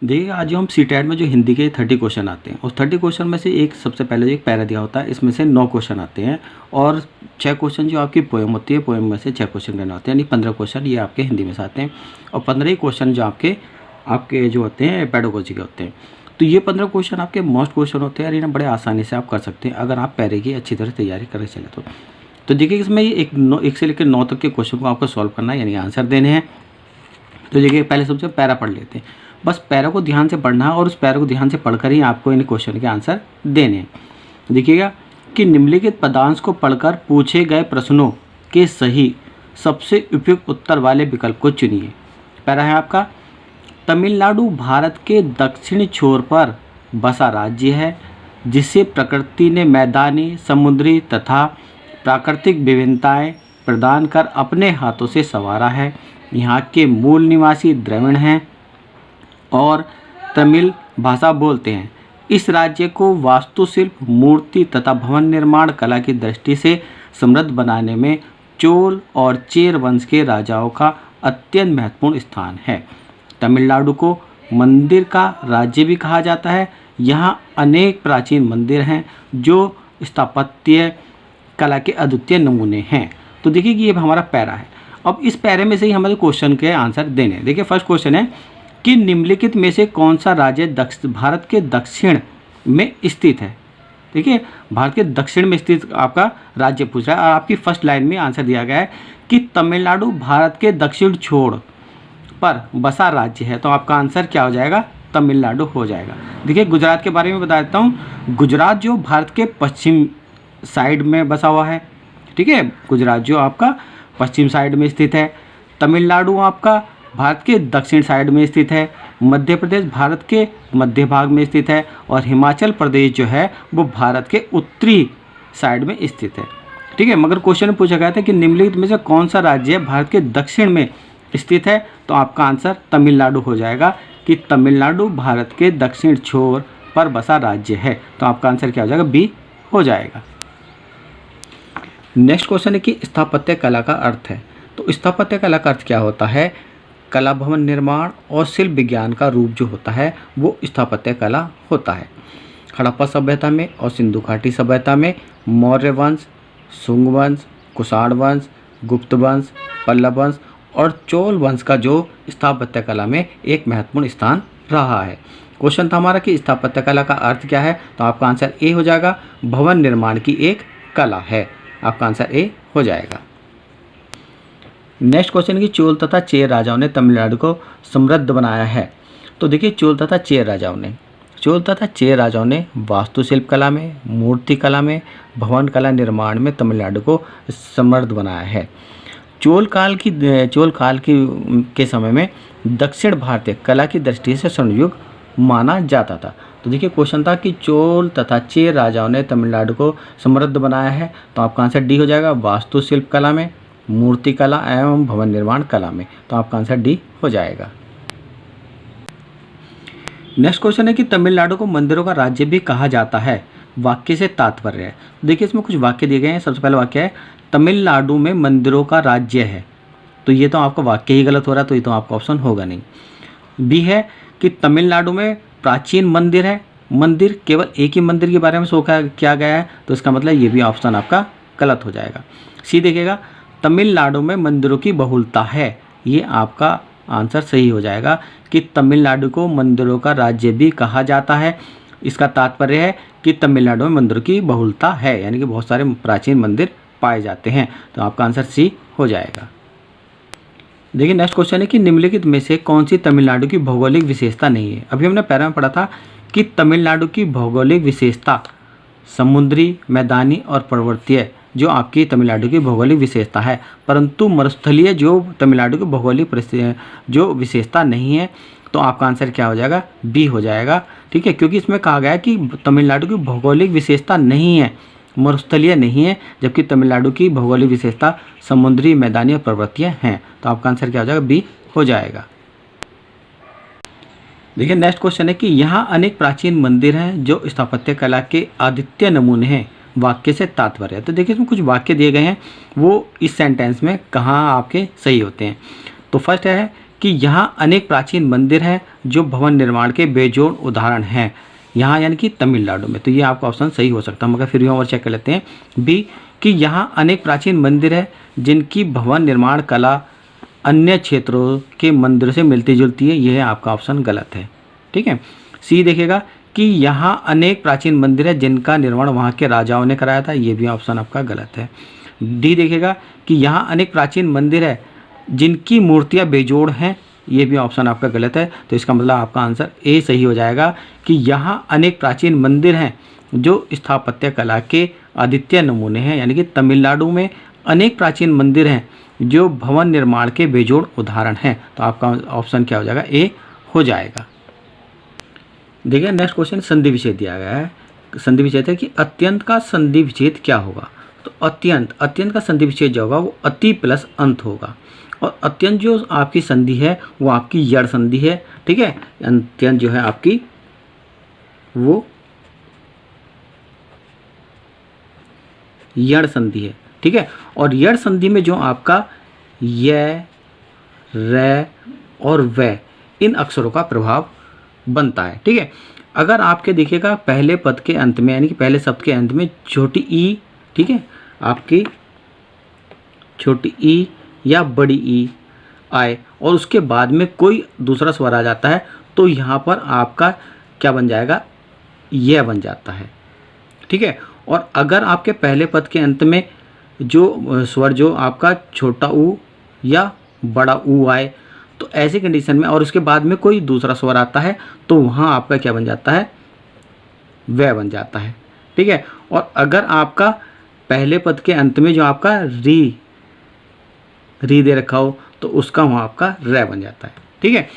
देखिए आज जो हम सीटेट में जो हिंदी के 30 क्वेश्चन आते हैं, उस 30 क्वेश्चन में से एक सबसे पहले जो एक पैरा दिया होता है, इसमें से 9 क्वेश्चन आते हैं और 6 क्वेश्चन जो आपकी पोएम होती है, पोएम में से 6 क्वेश्चन करने होते हैं, यानी 15 क्वेश्चन ये आपके हिंदी में से आते हैं और 15 ही क्वेश्चन जो आपके जो होते हैं पेडागोजी के होते हैं। तो ये 15 क्वेश्चन आपके मोस्ट क्वेश्चन होते हैं और इन्हें बड़े आसानी से आप कर सकते हैं अगर आप पैरे की अच्छी तरह तैयारी करके चले तो देखिए इसमें एक से लेकर 9 तक के क्वेश्चन को आपको सॉल्व करना है, यानी आंसर देने हैं। तो देखिए पहले सबसे पैरा पढ़ लेते हैं, बस पैरा को ध्यान से पढ़ना है और उस पैरा को ध्यान से पढ़कर ही आपको इन क्वेश्चन के आंसर देने हैं। देखिएगा कि निम्नलिखित पदांश को पढ़कर पूछे गए प्रश्नों के सही सबसे उपयुक्त उत्तर वाले विकल्प को चुनिए। पैरा है आपका, तमिलनाडु भारत के दक्षिणी छोर पर बसा राज्य है जिसे प्रकृति ने मैदानी, समुद्री तथा प्राकृतिक विभिन्नताएं प्रदान कर अपने हाथों से संवारा है। यहाँ के मूल निवासी द्रविड़ हैं और तमिल भाषा बोलते हैं। इस राज्य को वास्तुशिल्प, मूर्ति तथा भवन निर्माण कला की दृष्टि से समृद्ध बनाने में चोल और चेर वंश के राजाओं का अत्यंत महत्वपूर्ण स्थान है। तमिलनाडु को मंदिर का राज्य भी कहा जाता है। यहाँ अनेक प्राचीन मंदिर हैं जो स्थापत्य कला के अद्वितीय नमूने हैं। तो देखिए कि ये हमारा पैरा है। अब इस पैरे में से ही हमारे क्वेश्चन के आंसर देने। देखिए फर्स्ट क्वेश्चन है कि निम्नलिखित में से कौन सा राज्य भारत के दक्षिण में स्थित है। देखिए भारत के दक्षिण में स्थित आपका राज्य पूछ रहा है और आपकी फर्स्ट लाइन में आंसर दिया गया है कि तमिलनाडु भारत के दक्षिण छोर पर बसा राज्य है। तो आपका आंसर क्या हो जाएगा? तमिलनाडु हो जाएगा। देखिए गुजरात के बारे में बता देता हूँ। गुजरात जो भारत के पश्चिम साइड में बसा हुआ है, ठीक है, गुजरात जो आपका पश्चिम साइड में स्थित है। तमिलनाडु आपका भारत के दक्षिण साइड में स्थित है। मध्य प्रदेश भारत के मध्य भाग में स्थित है और हिमाचल प्रदेश जो है वो भारत के उत्तरी साइड में स्थित है, ठीक है। मगर क्वेश्चन में पूछा गया था कि निम्नलिखित में से कौन सा राज्य भारत के दक्षिण में स्थित है। तो आपका आंसर तमिलनाडु हो जाएगा कि तमिलनाडु भारत के दक्षिण छोर पर बसा राज्य है। तो आपका आंसर क्या हो जाएगा? बी हो जाएगा। नेक्स्ट क्वेश्चन है कि स्थापत्य कला का अर्थ है। तो स्थापत्य कला का अर्थ क्या होता है? कला, भवन निर्माण और शिल्प विज्ञान का रूप जो होता है वो स्थापत्य कला होता है। हड़प्पा सभ्यता में और सिंधु घाटी सभ्यता में मौर्य वंश, शुंग वंश, कुषाण वंश, गुप्त वंश, पल्लव वंश और चोल वंश का जो स्थापत्य कला में एक महत्वपूर्ण स्थान रहा है। क्वेश्चन था हमारा कि स्थापत्य कला का अर्थ क्या है। तो आपका आंसर ए हो जाएगा, भवन निर्माण की एक कला है। आपका आंसर ए हो जाएगा। नेक्स्ट क्वेश्चन की चोल तथा चेर राजाओं ने तमिलनाडु को समृद्ध बनाया है। तो देखिए चोल तथा चेर राजाओं ने वास्तुशिल्प कला में, मूर्ति कला में, भवन कला निर्माण में तमिलनाडु को समृद्ध बनाया है। चोल काल के समय में दक्षिण भारतीय कला की दृष्टि से स्वर्णयुग माना जाता था। तो देखिए क्वेश्चन था कि चोल तथा चेर राजाओं ने तमिलनाडु को समृद्ध बनाया है। तो आपका आंसर डी हो जाएगा, वास्तुशिल्प कला में, मूर्ति कला एवं भवन निर्माण कला में। तो आपका आंसर डी हो जाएगा। नेक्स्ट क्वेश्चन है कि तमिलनाडु को मंदिरों का राज्य भी कहा जाता है, वाक्य से तात्पर्य है। देखिए इसमें कुछ वाक्य दिए गए हैं। सबसे पहला वाक्य है तमिलनाडु में मंदिरों का राज्य है। तो ये तो आपका वाक्य ही गलत हो रहा है, तो ये तो आपका ऑप्शन होगा नहीं। बी है कि तमिलनाडु में प्राचीन मंदिर है। मंदिर केवल एक ही मंदिर के बारे में सोचा किया गया है, तो इसका मतलब ये भी ऑप्शन आपका गलत हो जाएगा। सी देखिएगा, तमिलनाडु में मंदिरों की बहुलता है। ये आपका आंसर सही हो जाएगा कि तमिलनाडु को मंदिरों का राज्य भी कहा जाता है। इसका तात्पर्य है कि तमिलनाडु में मंदिरों की बहुलता है, यानी कि बहुत सारे प्राचीन मंदिर पाए जाते हैं। तो आपका आंसर सी हो जाएगा। देखिए नेक्स्ट क्वेश्चन है कि निम्नलिखित में से कौन सी तमिलनाडु की भौगोलिक विशेषता नहीं है। अभी हमने पैरा में पढ़ा था कि तमिलनाडु की भौगोलिक विशेषता समुद्री, मैदानी और पर्वतीय जो आपकी तमिलनाडु की भौगोलिक विशेषता है, परंतु मरुस्थलीय जो तमिलनाडु की भौगोलिक जो विशेषता नहीं है। तो आपका आंसर क्या हो जाएगा? बी हो जाएगा, ठीक है, क्योंकि इसमें कहा गया है कि तमिलनाडु की भौगोलिक विशेषता नहीं है, मरुस्थलीय नहीं है, जबकि तमिलनाडु की भौगोलिक विशेषता समुद्री, मैदानी और पर्वतीय हैं। तो आपका आंसर क्या हो जाएगा? बी हो जाएगा। देखिए नेक्स्ट क्वेश्चन है कि यहाँ अनेक प्राचीन मंदिर हैं जो स्थापत्य कला के अद्वितीय नमूने हैं, वाक्य से तात्पर्य है। तो देखिए इसमें कुछ वाक्य दिए गए हैं, वो इस सेंटेंस में कहाँ आपके सही होते हैं। तो फर्स्ट है कि यहाँ अनेक प्राचीन मंदिर हैं जो भवन निर्माण के बेजोड़ उदाहरण हैं। यहाँ यानी कि तमिलनाडु में। तो ये आपका ऑप्शन सही हो सकता है, मगर फिर भी हम और चेक कर लेते हैं। बी कि यहाँ अनेक प्राचीन मंदिर है जिनकी भवन निर्माण कला अन्य क्षेत्रों के मंदिरों से मिलती जुलती है। यह आपका ऑप्शन गलत है। ठीक है। सी देखिएगा कि यहाँ अनेक प्राचीन मंदिर है जिनका निर्माण वहाँ के राजाओं ने कराया था। ये भी ऑप्शन आपका गलत है। डी देखिएगा कि यहाँ अनेक प्राचीन मंदिर है जिनकी मूर्तियाँ बेजोड़ हैं। ये भी ऑप्शन आपका गलत है। तो इसका मतलब आपका आंसर ए सही हो जाएगा कि यहाँ अनेक प्राचीन मंदिर हैं जो स्थापत्य कला के अद्वितीय नमूने हैं, यानी कि तमिलनाडु में अनेक प्राचीन मंदिर हैं जो भवन निर्माण के बेजोड़ उदाहरण हैं। तो आपका ऑप्शन क्या हो जाएगा? ए हो जाएगा। देखिए नेक्स्ट क्वेश्चन संधि विच्छेद दिया गया है। संधि विच्छेद है कि अत्यंत का संधि विच्छेद क्या होगा? तो अत्यंत का संधि विच्छेद जो होगा वो अति प्लस अंत होगा। और अत्यंत जो आपकी संधि है वो आपकी यड़ संधि है। ठीक है। अत्यंत जो है आपकी वो यड़ संधि है। ठीक है। और यड़ संधि में जो आपका य, र और व इन अक्षरों का प्रभाव बनता है। ठीक है। अगर आपके देखिएगा पहले पद के अंत में, यानी कि पहले शब्द के अंत में छोटी ई, ठीक है, आपकी छोटी ई या बड़ी ई आए और उसके बाद में कोई दूसरा स्वर आ जाता है तो यहाँ पर आपका क्या बन जाएगा? यह बन जाता है। ठीक है। और अगर आपके पहले पद के अंत में जो स्वर जो आपका छोटा ऊ या बड़ा ऊ आए तो ऐसी कंडीशन में और उसके बाद में कोई दूसरा स्वर आता है तो वहाँ आपका क्या बन जाता है? वह बन जाता है। ठीक है। और अगर आपका पहले पद के अंत में जो आपका री दे रखा हो तो उसका वहाँ आपका र बन जाता है। ठीक है।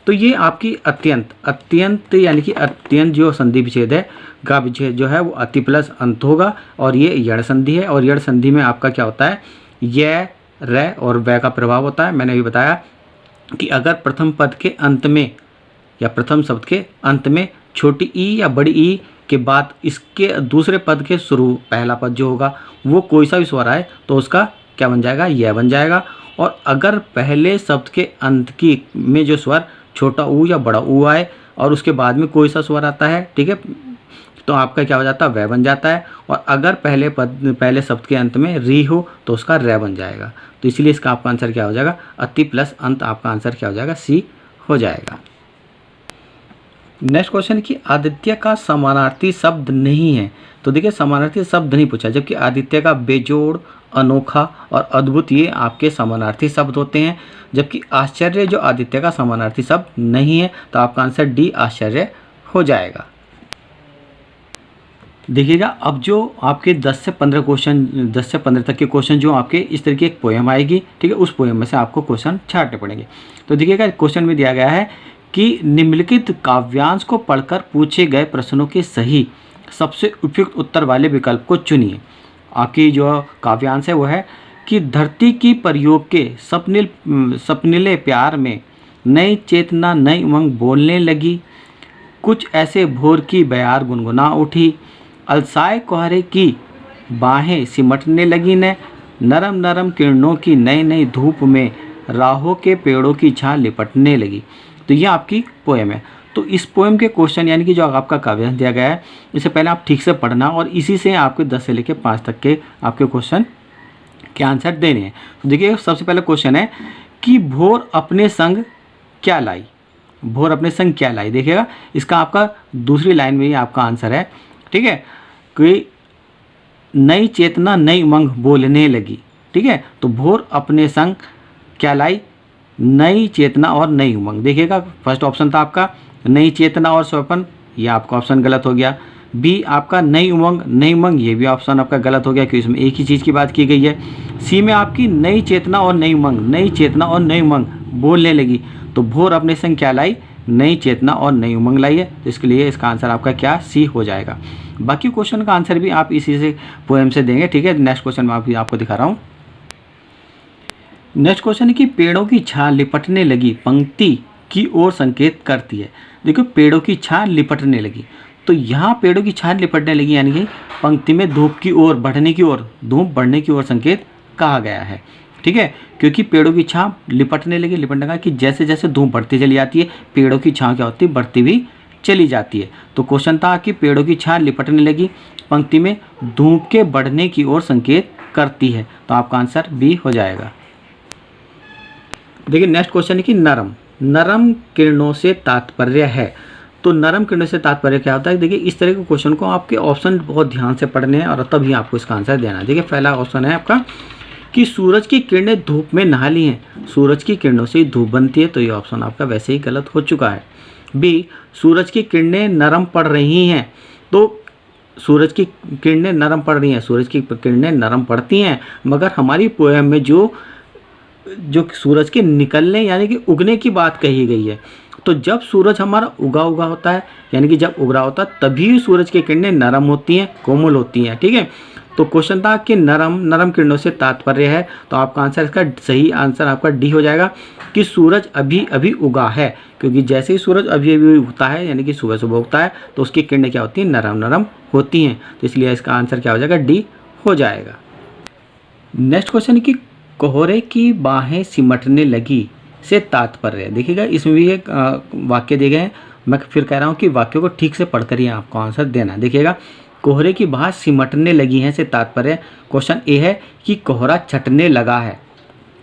तो ये आपकी अत्यंत यानी कि अत्यंत जो संधि विच्छेद है का विच्छेद जो है वो अति प्लस अंत होगा और ये यड़ संधि है। और यड़ संधि में आपका क्या होता है? य, र और व का प्रभाव होता है। मैंने अभी बताया कि अगर प्रथम पद के अंत में या प्रथम शब्द के अंत में छोटी ई या बड़ी ई के बाद इसके दूसरे पद के शुरू पहला पद जो होगा वो कोई सा भी स्वर आए तो उसका क्या बन जाएगा? यह बन जाएगा। और अगर पहले शब्द के अंत की में जो स्वर छोटा ऊ या बड़ा ऊ आए और उसके बाद में कोई सा स्वर आता है, ठीक है, तो आपका क्या हो जाता है? वह बन जाता है। और अगर पहले शब्द के अंत में री हो तो उसका र बन जाएगा। तो इसलिए इसका आपका आंसर क्या हो जाएगा? अति प्लस अंत आपका आंसर क्या हो जाएगा? सी हो जाएगा। नेक्स्ट क्वेश्चन कि आदित्य का समानार्थी शब्द नहीं है। तो देखिए समानार्थी शब्द नहीं पूछा, जबकि आदित्य का बेजोड़, अनोखा और अद्भुत ये आपके समानार्थी शब्द होते हैं। जबकि आश्चर्य जो आदित्य का समानार्थी शब्द नहीं है। तो आपका आंसर डी आश्चर्य हो जाएगा। देखिएगा अब जो आपके 10 से 15 तक के क्वेश्चन जो आपके इस तरह की एक पोएम आएगी, ठीक है, उस पोएम में से आपको क्वेश्चन छांटने पड़ेंगे। तो देखिएगा क्वेश्चन में दिया गया है कि निम्नलिखित काव्यांश को पढ़कर पूछे गए प्रश्नों के सही सबसे उपयुक्त उत्तर वाले विकल्प को चुनिए। आपकी जो काव्यांश है वो है कि धरती की प्रयोग के सपनीले प्यार में नई चेतना नई उमंग बोलने लगी, कुछ ऐसे भोर की बयार गुनगुना उठी, अलसाए कोहरे की बाहें सिमटने लगी ने, नरम नरम किरणों की नई नई धूप में राहों के पेड़ों की छां लिपटने लगी। तो ये आपकी पोएम है। तो इस पोएम के क्वेश्चन यानी कि जो आपका काव्यांश दिया गया है इससे पहले आप ठीक से पढ़ना और इसी से आपके 10 से लेकर 5 तक के आपके क्वेश्चन के आंसर देने हैं। तो देखिए सबसे पहले क्वेश्चन है कि भोर अपने संग क्या लाई? भोर अपने संग क्या लाई? देखिएगा इसका आपका दूसरी लाइन में ही आपका आंसर है। ठीक है, कि नई चेतना नई उमंग बोलने लगी। ठीक है, तो भोर अपने संग क्या लाई? नई चेतना और नई उमंग। देखिएगा फर्स्ट ऑप्शन था आपका नई चेतना और स्वप्न, ये आपका ऑप्शन गलत हो गया। बी आपका नई उमंग, ये भी ऑप्शन आपका गलत हो गया क्योंकि इसमें एक ही चीज़ की बात की गई है। सी में आपकी नई चेतना और नई उमंग बोलने लगी। तो भोर अपने संग क्या लाई? नई चेतना और नई उमंग लाई है। तो इसके लिए इसका आंसर आपका क्या? सी हो जाएगा। बाकी क्वेश्चन का आंसर भी आप इसी से पोएम से देंगे। ठीक है, नेक्स्ट क्वेश्चन में अभी आपको दिखा रहा हूँ। नेक्स्ट क्वेश्चन है कि पेड़ों की छां लिपटने लगी पंक्ति की ओर संकेत करती है। देखो पेड़ों की छां लिपटने लगी, तो यहाँ पेड़ों की छां लिपटने लगी यानी कि पंक्ति में धूप की ओर बढ़ने की ओर, धूप बढ़ने की ओर संकेत कहा गया है। ठीक है, क्योंकि पेड़ों की छांव लिपटने लगा कि जैसे जैसे धूप बढ़ती चली जाती है पेड़ों की छांव क्या होती है, बढ़ती भी चली जाती है। तो क्वेश्चन था कि पेड़ों की छांव लिपटने लगी पंक्ति में धूप के बढ़ने की ओर संकेत करती है। तो आपका आंसर बी हो जाएगा। देखिए नेक्स्ट क्वेश्चन है कि नरम किरणों से तात्पर्य है। तो नरम किरणों से तात्पर्य क्या होता है? देखिए इस तरह के क्वेश्चन को आपके ऑप्शन बहुत ध्यान से पढ़ने हैं और तभी आपको इसका आंसर देना है। देखिए पहला ऑप्शन है आपका कि सूरज की किरणें धूप में नहा ली हैं, सूरज की किरणों से धूप बनती है। तो ये ऑप्शन आपका वैसे ही गलत हो चुका है। बी, सूरज की किरणें नरम पड़ रही हैं। तो सूरज की किरणें नरम पड़ रही हैं, सूरज की किरणें नरम पड़ती हैं, मगर हमारी पोएम में जो सूरज के निकलने यानी कि उगने की बात कही गई है। तो जब सूरज हमारा उगा होता है यानी कि जब उग रहा होता है तभी सूरज की किरणें नरम होती हैं, कोमल होती हैं। ठीक है, तो क्वेश्चन था कि नरम किरणों से तात्पर्य है। तो आपका आंसर, इसका सही आंसर आपका डी हो जाएगा कि सूरज अभी अभी उगा है, क्योंकि जैसे ही सूरज अभी अभी उगता है यानी कि सुबह सुबह उगता है तो उसकी किरणें क्या होती हैं, नरम होती हैं। तो इसलिए इसका आंसर क्या हो जाएगा, डी हो जाएगा। नेक्स्ट क्वेश्चन कि कोहरे की बाहें सिमटने लगी से तात्पर्य। देखिएगा इसमें भी एक वाक्य दिए गए हैं, मैं फिर कह रहा हूँ कि वाक्यों को ठीक से पढ़कर ही आपको आंसर देना। देखिएगा कोहरे की बाहें सिमटने लगी हैं से तात्पर्य, क्वेश्चन ए है कि कोहरा छटने लगा है।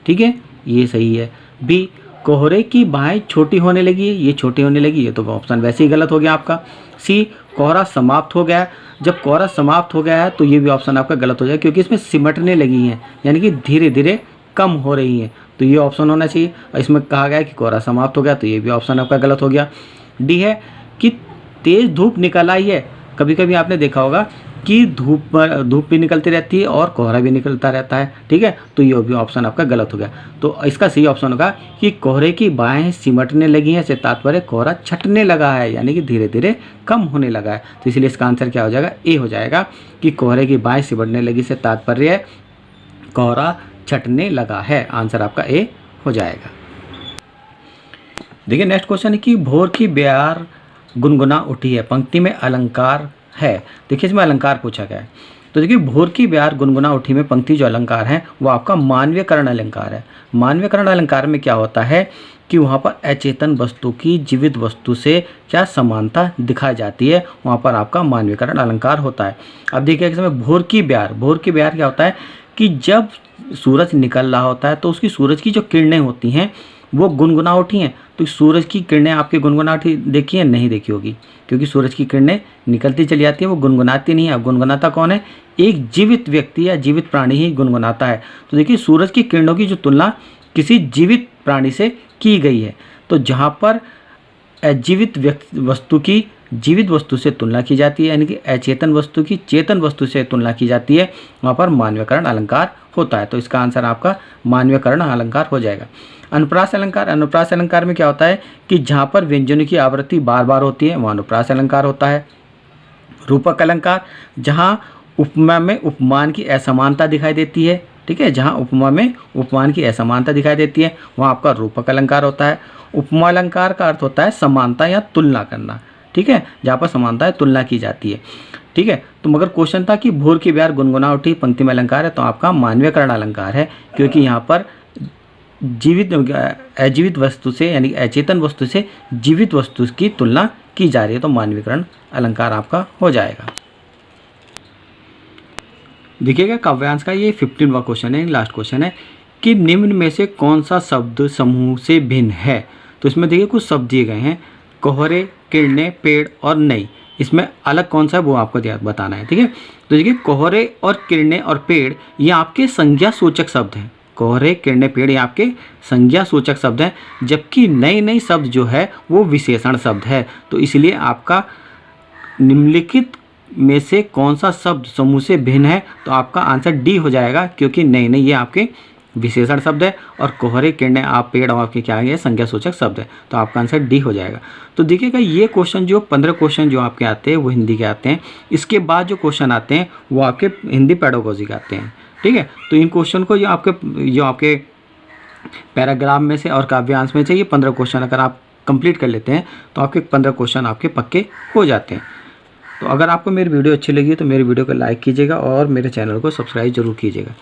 ठीक है, ये सही है। बी, कोहरे की बाहें छोटी होने लगी है, ये छोटी होने लगी, ये तो ऑप्शन वैसे ही गलत हो गया आपका। सी, कोहरा समाप्त हो गया। जब कोहरा समाप्त हो गया है तो ये भी ऑप्शन आपका गलत हो जाएगा, क्योंकि इसमें सिमटने लगी हैं यानी कि धीरे धीरे कम हो रही हैं, तो ये ऑप्शन होना चाहिए। इसमें कहा गया है कि कोहरा समाप्त हो गया, तो ये भी ऑप्शन आपका गलत हो गया। डी है कि तेज़ धूप निकल आई है। कभी कभी आपने देखा होगा कि धूप भी निकलती रहती है और कोहरा भी निकलता रहता है। ठीक है, तो ये भी ऑप्शन आपका गलत हो गया। तो इसका सही ऑप्शन होगा कि कोहरे की बाहें सिमटने लगी हैं से तात्पर्य कोहरा छटने लगा है यानी कि धीरे धीरे कम होने लगा है। तो इसलिए इसका आंसर क्या हो जाएगा, ए हो जाएगा कि कोहरे की बाहें सिमटने लगी से तात्पर्य कोहरा छटने लगा है। आंसर आपका ए हो जाएगा। देखिए नेक्स्ट क्वेश्चन है कि भोर की ब्यार गुनगुना उठी है, पंक्ति में अलंकार है। देखिए इसमें अलंकार पूछा गया है। तो देखिए भोर की ब्यार गुनगुना उठी में पंक्ति जो अलंकार है वो आपका मानवीयकरण अलंकार है। मानवीयकरण अलंकार में क्या होता है कि वहाँ पर अचेतन वस्तु की जीवित वस्तु से क्या समानता दिखाई जाती है, वहाँ पर आपका मानवीयकरण अलंकार होता है। अब देखिए इसमें भोर की ब्यार क्या होता है कि जब सूरज निकल रहा होता है तो उसकी सूरज की जो किरणें होती हैं वो गुनगुना उठी हैं। तो सूरज की किरणें आपकी गुनगुनाती देखी है, नहीं देखी होगी, क्योंकि सूरज की किरणें निकलती चली जाती है, वो गुनगुनाती नहीं है। अब गुनगुनाता कौन है, एक जीवित व्यक्ति या जीवित प्राणी ही गुनगुनाता है। तो देखिए सूरज की किरणों की जो तुलना किसी जीवित प्राणी से की गई है। तो जहाँ पर अजीवित वस्तु की जीवित वस्तु से तुलना की जाती है यानी कि अचेतन वस्तु की चेतन वस्तु से तुलना की जाती है, वहाँ पर मानवीयकरण अलंकार होता है। तो इसका आंसर आपका मानवीयकरण अलंकार हो जाएगा। अनुप्रास अलंकार में क्या होता है कि जहाँ पर व्यंजनों की आवृत्ति बार बार होती है वहाँ अनुप्रास अलंकार होता है। रूपक अलंकार, जहाँ उपमा में उपमान की असमानता दिखाई देती है। ठीक है, जहाँ उपमा में उपमान की असमानता दिखाई देती है वहाँ आपका रूपक अलंकार होता है। उपमा अलंकार का अर्थ होता है समानता या तुलना करना। ठीक है, जहाँ पर समानता है तुलना की जाती है। ठीक है, तो मगर क्वेश्चन था कि भोर की ब्यार गुनगुना उठी पंक्ति में अलंकार है, तो आपका मानवीयकरण अलंकार है, क्योंकि यहाँ पर अजीवित वस्तु से यानी अचेतन वस्तु से जीवित वस्तु की तुलना की जा रही है, तो मानवीयकरण अलंकार आपका हो जाएगा। देखिएगा काव्यांश का ये 15वां क्वेश्चन है, लास्ट क्वेश्चन है कि निम्न में से कौन सा शब्द समूह से भिन्न है। तो इसमें देखिए कुछ शब्द दिए गए हैं, कोहरे, किरणें, पेड़ और नई। इसमें अलग कौन सा है वो आपको बताना है। ठीक है, तो देखिए कोहरे और किरणें और पेड़ ये आपके संज्ञा सूचक शब्द हैं। कोहरे, किरणें, पेड़ ये आपके संज्ञा सूचक शब्द हैं, जबकि नई शब्द जो है वो विशेषण शब्द है। तो इसलिए आपका निम्नलिखित में से कौन सा शब्द समूह से भिन्न है, तो आपका आंसर डी हो जाएगा, क्योंकि नई ये आपके विशेषण शब्द है और कोहरे, किरणें, आप, पेड़ और आपके क्या है संज्ञा सूचक शब्द है। तो आपका आंसर डी हो जाएगा। तो देखिएगा ये क्वेश्चन जो 15 क्वेश्चन जो आपके आते हैं वो हिंदी के आते हैं। इसके बाद जो क्वेश्चन आते हैं वो आपके हिंदी पेडागोजी के आते हैं। ठीक है, तो इन क्वेश्चन को जो आपके पैराग्राफ में से और काव्यांश में से ये 15 क्वेश्चन अगर आप कंप्लीट कर लेते हैं तो आपके 15 क्वेश्चन आपके पक्के हो जाते हैं। तो अगर आपको मेरी वीडियो अच्छी लगी तो मेरी वीडियो को लाइक कीजिएगा और मेरे चैनल को सब्सक्राइब जरूर कीजिएगा।